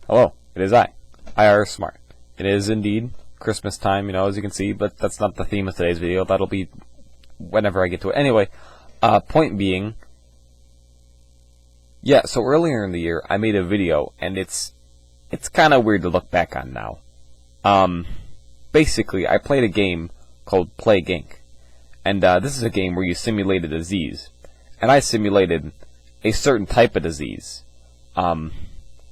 Hello, it is IR Smart. It is indeed Christmas time, as you can see, but that's not the theme of today's video. That'll be whenever I get to it. Anyway, point being, yeah, so earlier in the year, I made a video, and it's kind of weird to look back on now. Basically, I played a game called Plague Inc., and this is a game where you simulate a disease, and I simulated a certain type of disease.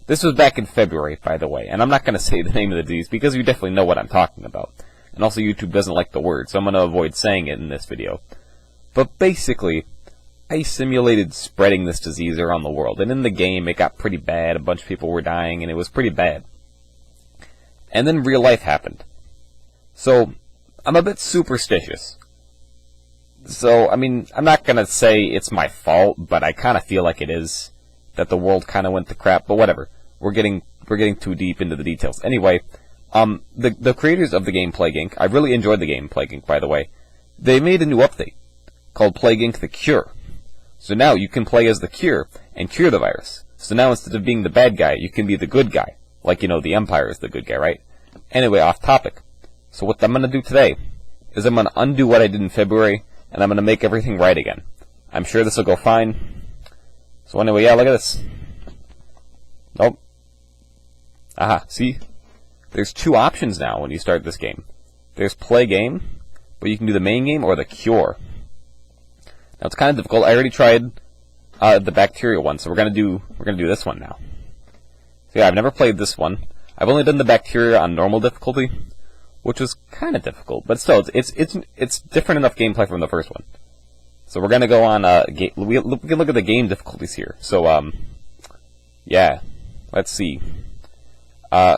This was back in February, by the way, and I'm not going to say the name of the disease because you definitely know what I'm talking about. And also YouTube doesn't like the word, so I'm going to avoid saying it in this video. But basically, I simulated spreading this disease around the world, and in the game it got pretty bad, a bunch of people were dying, and it was pretty bad. And then real life happened. So, I'm a bit superstitious. So, I mean, I'm not going to say it's my fault, but I kind of feel like it is, that the world kind of went to crap, but whatever. We're getting too deep into the details. Anyway, the creators of the game Plague Inc., I really enjoyed the game Plague Inc., by the way. They made a new update called Plague Inc. The Cure. So now you can play as the Cure and cure the virus. So now instead of being the bad guy, you can be the good guy. Like, the Empire is the good guy, right? Anyway, off topic. So what I'm going to do today is I'm going to undo what I did in February, and I'm going to make everything right again. I'm sure this will go fine. So anyway, yeah, look at this. Nope. Aha, see? There's two options now when you start this game. There's play game, but you can do the main game or the cure. Now it's kind of difficult. I already tried the bacterial one, so we're gonna do this one now. So yeah, I've never played this one. I've only done the bacteria on normal difficulty, which was kind of difficult, but still, it's different enough gameplay from the first one. So we're gonna go on. We can look at the game difficulties here. So yeah, let's see.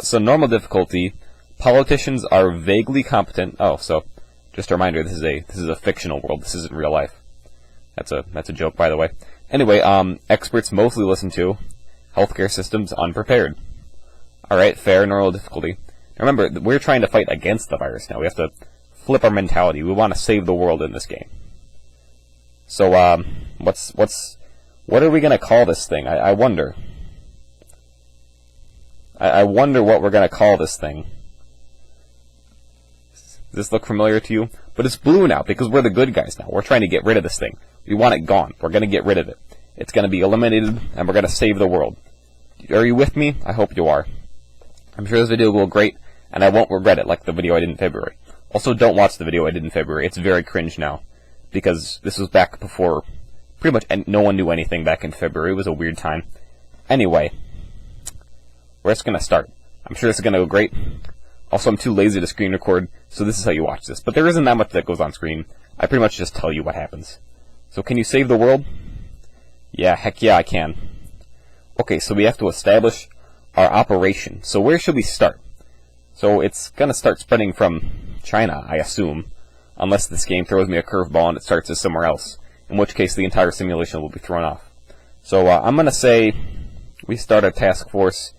So normal difficulty, politicians are vaguely competent. Oh, so just a reminder, this is a fictional world. This isn't real life. That's a joke, by the way. Anyway, experts mostly listen to. Healthcare systems unprepared. All right, fair normal difficulty. Now remember, we're trying to fight against the virus now. We have to flip our mentality. We want to save the world in this game. So, what are we gonna call this thing? I wonder. I wonder what we're gonna call this thing. Does this look familiar to you? But it's blue now because we're the good guys now. We're trying to get rid of this thing. We want it gone. We're gonna get rid of it. It's gonna be eliminated, and we're gonna save the world. Are you with me? I hope you are. I'm sure this video will go great, and I won't regret it like the video I did in February. Also, don't watch the video I did in February. It's very cringe now. Because this was back before pretty much no one knew anything back in February. It was a weird time. Anyway, we're just going to start. I'm sure this is going to go great. Also, I'm too lazy to screen record, so this is how you watch this. But there isn't that much that goes on screen. I pretty much just tell you what happens. So can you save the world? Yeah, heck yeah, I can. Okay, so we have to establish our operation. So where should we start? So it's going to start spreading from China, I assume. Unless this game throws me a curveball and it starts as somewhere else, in which case the entire simulation will be thrown off. So I'm going to say we start a task force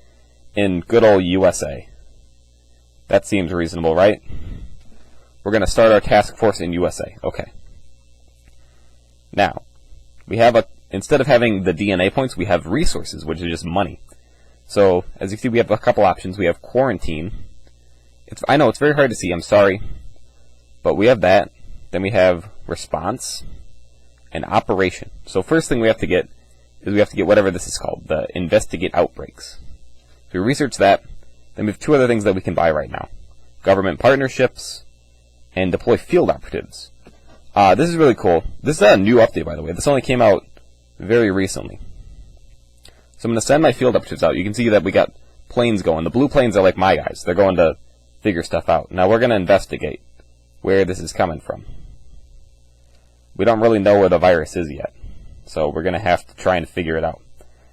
in good old USA. That seems reasonable, right? We're going to start our task force in USA. Okay. Now, we have instead of having the DNA points, we have resources, which is just money. So, as you see, we have a couple options. We have quarantine. I know, it's very hard to see, I'm sorry. But we have that. Then we have response and operation. So first thing we have to get is we have to get whatever this is called, the investigate outbreaks. So we research that. Then we have two other things that we can buy right now. Government partnerships and deploy field operatives. This is really cool. This is a new update, by the way. This only came out very recently. So I'm going to send my field operatives out. You can see that we got planes going. The blue planes are like my guys. They're going to figure stuff out. Now we're going to investigate where this is coming from. We don't really know where the virus is yet, so we're going to have to try and figure it out.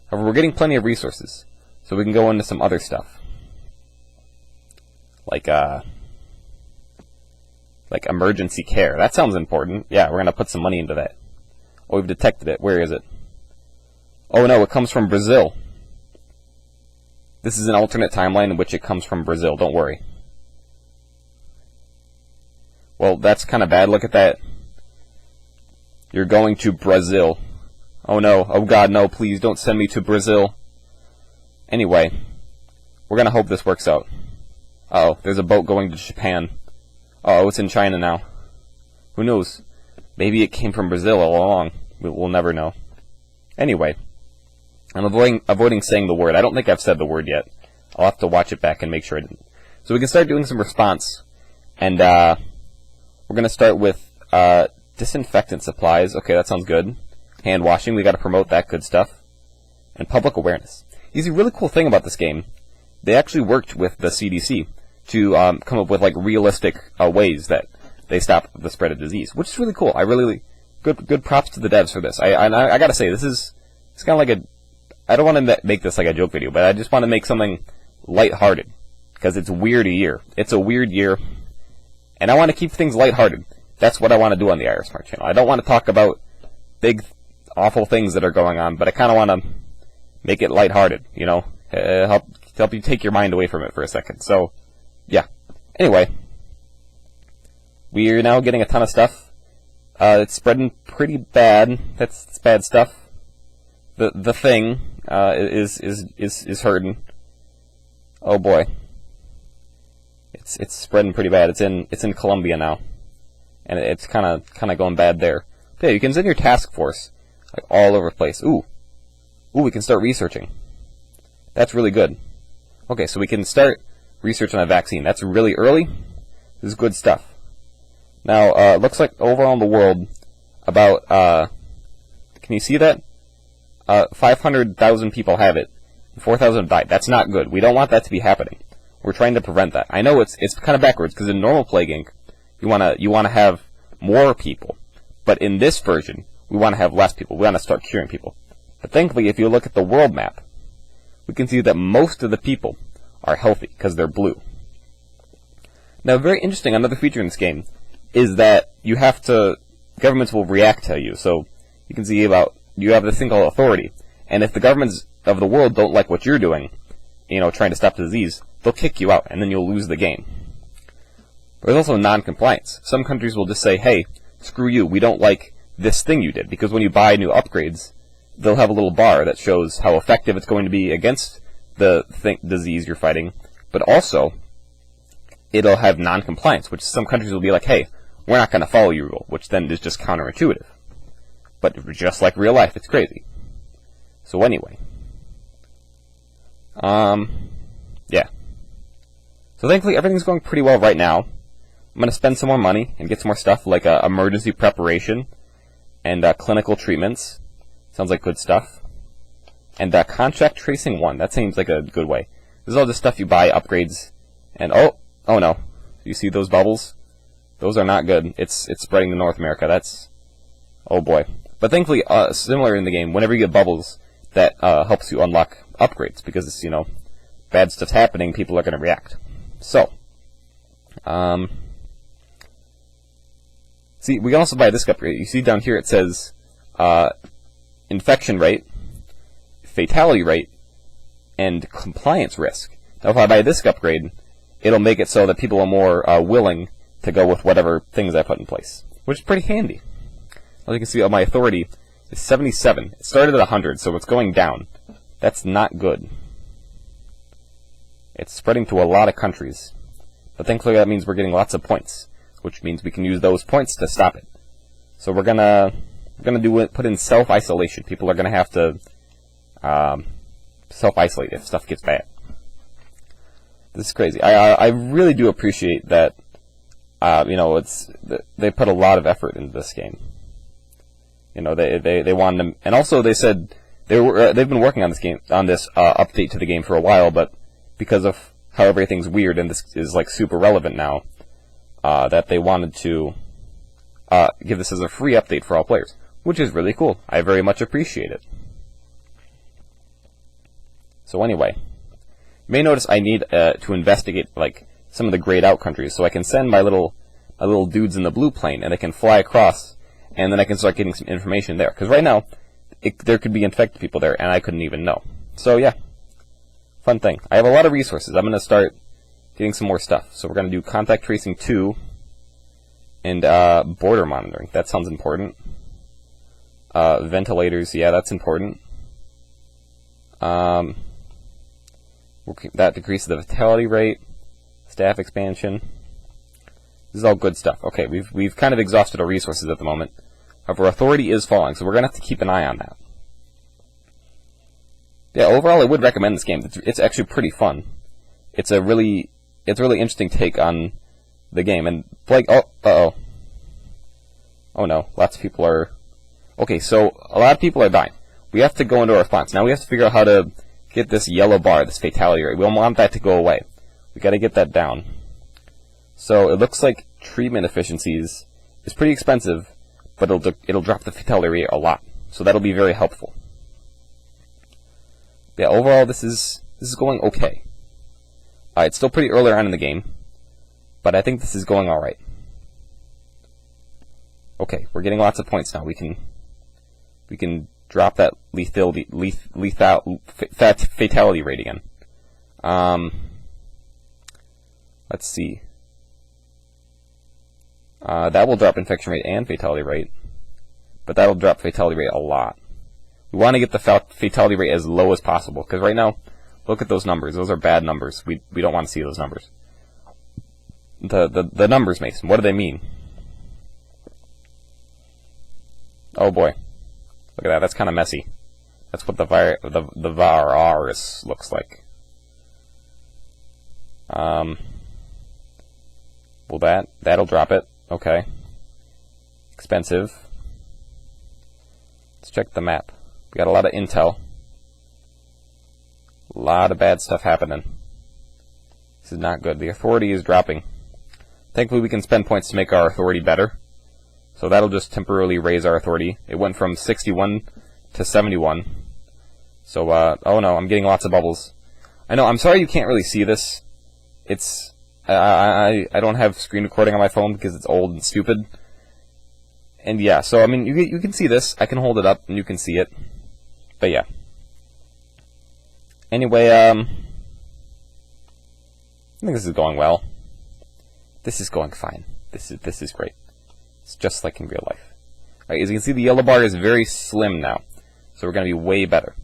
However, we're getting plenty of resources, so we can go into some other stuff. Like emergency care. That sounds important. Yeah, we're going to put some money into that. Oh, we've detected it. Where is it? Oh no, it comes from Brazil. This is an alternate timeline in which it comes from Brazil, don't worry. Well, that's kind of bad. Look at that. You're going to Brazil. Oh no. Oh god, no, please don't send me to Brazil. Anyway, We're gonna hope this works out. Uh-oh, there's a boat going to Japan. Uh-oh, it's in China now. Who knows? Maybe it came from Brazil all along. We'll never know. Anyway, I'm avoiding saying the word. I don't think I've said the word yet. I'll have to watch it back and make sure I didn't. So we can start doing some response. And we're going to start with disinfectant supplies. Okay, that sounds good. Hand washing, we got to promote that good stuff. And public awareness. You see, a really cool thing about this game, they actually worked with the CDC to come up with like realistic ways that they stop the spread of disease, which is really cool. I really good props to the devs for this. I gotta say, it's kind of like I don't want to make this like a joke video, but I just want to make something lighthearted because it's weird a year. It's a weird year, and I want to keep things lighthearted. That's what I want to do on the IRSmart channel. I don't want to talk about big, awful things that are going on, but I kind of want to make it lighthearted. You know, help you take your mind away from it for a second. So, yeah. Anyway, we're now getting a ton of stuff. It's spreading pretty bad. That's bad stuff. The thing is hurting. Oh boy, it's spreading pretty bad. It's in Colombia now, and it's kind of going bad there. But yeah, you can send your task force like all over the place. Ooh, we can start researching. That's really good. Okay, so we can start research on a vaccine. That's really early. This is good stuff. Now, it looks like overall in the world, about, can you see that? 500,000 people have it, and 4,000 died. That's not good. We don't want that to be happening. We're trying to prevent that. I know it's kind of backwards, because in normal Plague Inc., you wanna have more people. But in this version, we want to have less people. We want to start curing people. But thankfully, if you look at the world map, we can see that most of the people are healthy, because they're blue. Now, very interesting, another feature in this game is that governments will react to you. So you can see you have this thing called authority. And if the governments of the world don't like what you're doing, trying to stop the disease, they'll kick you out and then you'll lose the game. There's also non-compliance. Some countries will just say, hey, screw you, we don't like this thing you did. Because when you buy new upgrades, they'll have a little bar that shows how effective it's going to be against the disease you're fighting. But also, it'll have non-compliance, which some countries will be like, hey, we're not going to follow your rule, which then is just counterintuitive. But just like real life, it's crazy. So anyway. Yeah. So thankfully, everything's going pretty well right now. I'm going to spend some more money and get some more stuff like emergency preparation and clinical treatments. Sounds like good stuff. And contract tracing 1. That seems like a good way. This is all the stuff you buy, upgrades, and oh no. You see those bubbles? Those are not good. It's spreading to North America. That's, oh boy. But thankfully, similar in the game, whenever you get bubbles, that helps you unlock upgrades because it's, bad stuff's happening, people are going to react. So, see, we can also buy this upgrade. You see down here it says infection rate, fatality rate, and compliance risk. Now, if I buy this upgrade, it'll make it so that people are more willing to go with whatever things I put in place, which is pretty handy. As you can see, my authority is 77. It started at 100, so it's going down. That's not good. It's spreading to a lot of countries. But thankfully that means we're getting lots of points, which means we can use those points to stop it. So we're gonna put in self-isolation. People are gonna have to self-isolate if stuff gets bad. This is crazy. I really do appreciate that. They put a lot of effort into this game. They wanted them, and also they said they've been working on this update to the game for a while, but because of how everything's weird and this is like super relevant now, that they wanted to give this as a free update for all players, which is really cool. I very much appreciate it. So anyway, you may notice I need to investigate like some of the grayed out countries, so I can send my little dudes in the blue plane, and they can fly across, and then I can start getting some information there. Because right now, there could be infected people there, and I couldn't even know. So yeah, fun thing. I have a lot of resources. I'm going to start getting some more stuff. So we're going to do contact tracing 2 and border monitoring. That sounds important. Ventilators, yeah, that's important. That decreases the vitality rate, staff expansion. This is all good stuff. Okay, we've kind of exhausted our resources at the moment. However, authority is falling, so we're gonna have to keep an eye on that. Yeah, overall, I would recommend this game. It's actually pretty fun. It's a really interesting take on the game. And like, oh no, lots of people are. Okay, so a lot of people are dying. We have to go into our response. Now we have to figure out how to get this yellow bar, this fatality rate. We don't want that to go away. We got to get that down. So it looks like treatment efficiencies is pretty expensive, but it'll drop the fatality rate a lot. So that'll be very helpful. Yeah, overall this is going okay. It's still pretty early on in the game, but I think this is going all right. Okay, we're getting lots of points now. We can drop that fatality rate again. Let's see. That will drop infection rate and fatality rate, but that'll drop fatality rate a lot. We want to get the fatality rate as low as possible, because right now, look at those numbers. Those are bad numbers. We don't want to see those numbers. The numbers, Mason. What do they mean? Oh boy, look at that. That's kind of messy. That's what the virus looks like. Well, that'll drop it. Okay. Expensive. Let's check the map. We got a lot of intel. A lot of bad stuff happening. This is not good. The authority is dropping. Thankfully, we can spend points to make our authority better. So that'll just temporarily raise our authority. It went from 61 to 71. So, oh no, I'm getting lots of bubbles. I know, I'm sorry you can't really see this. It's, I don't have screen recording on my phone because it's old and stupid. And yeah, so I mean, you can see this. I can hold it up and you can see it. But yeah. Anyway, I think this is going well. This is going fine. This is great. It's just like in real life. Alright, as you can see, the yellow bar is very slim now. So we're going to be way better.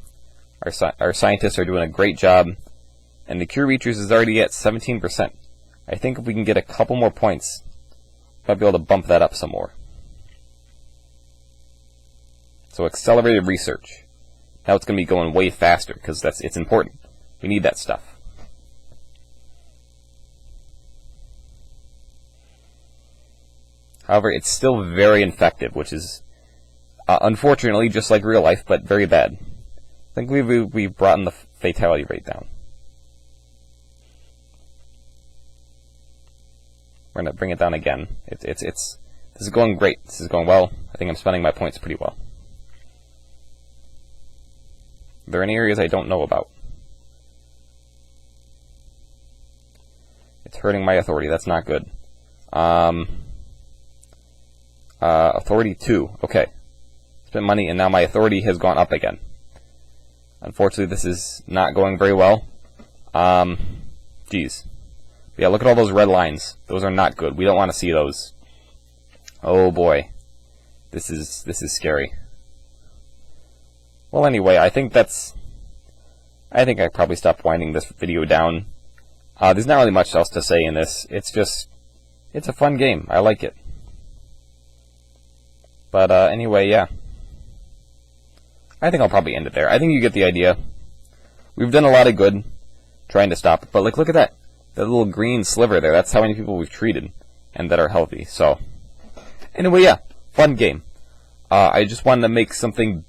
Our scientists are doing a great job. And the cure reachers is already at 17%. I think if we can get a couple more points, we'll be able to bump that up some more. So accelerated research. Now it's going to be going way faster because it's important. We need that stuff. However, it's still very infective, which is unfortunately just like real life, but very bad. I think we've brought the fatality rate down. We're going to bring it down again. This is going great. This is going well. I think I'm spending my points pretty well. Are there any areas I don't know about? It's hurting my authority. That's not good. Authority 2. Okay. Spent money, and now my authority has gone up again. Unfortunately, this is not going very well. Geez. Yeah, look at all those red lines. Those are not good. We don't want to see those. Oh boy. This is scary. Well, anyway, I think I probably stopped winding this video down. There's not really much else to say in this. It's a fun game. I like it. But anyway, yeah. I think I'll probably end it there. I think you get the idea. We've done a lot of good trying to stop it. But look at that. That little green sliver there. That's how many people we've treated and that are healthy. So, anyway, yeah. Fun game. I just wanted to make something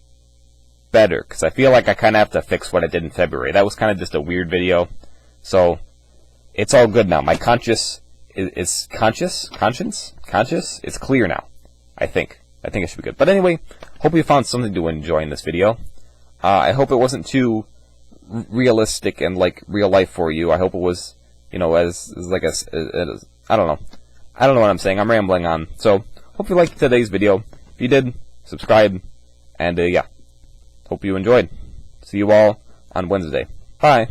better, because I feel like I kind of have to fix what I did in February. That was kind of just a weird video. So, it's all good now. My conscience is clear now. I think it should be good. But anyway, hope you found something to enjoy in this video. I hope it wasn't too realistic and like real life for you. I hope it was, as like I don't know. I don't know what I'm saying. I'm rambling on. So, hope you liked today's video. If you did, subscribe. And yeah. Hope you enjoyed. See you all on Wednesday. Bye.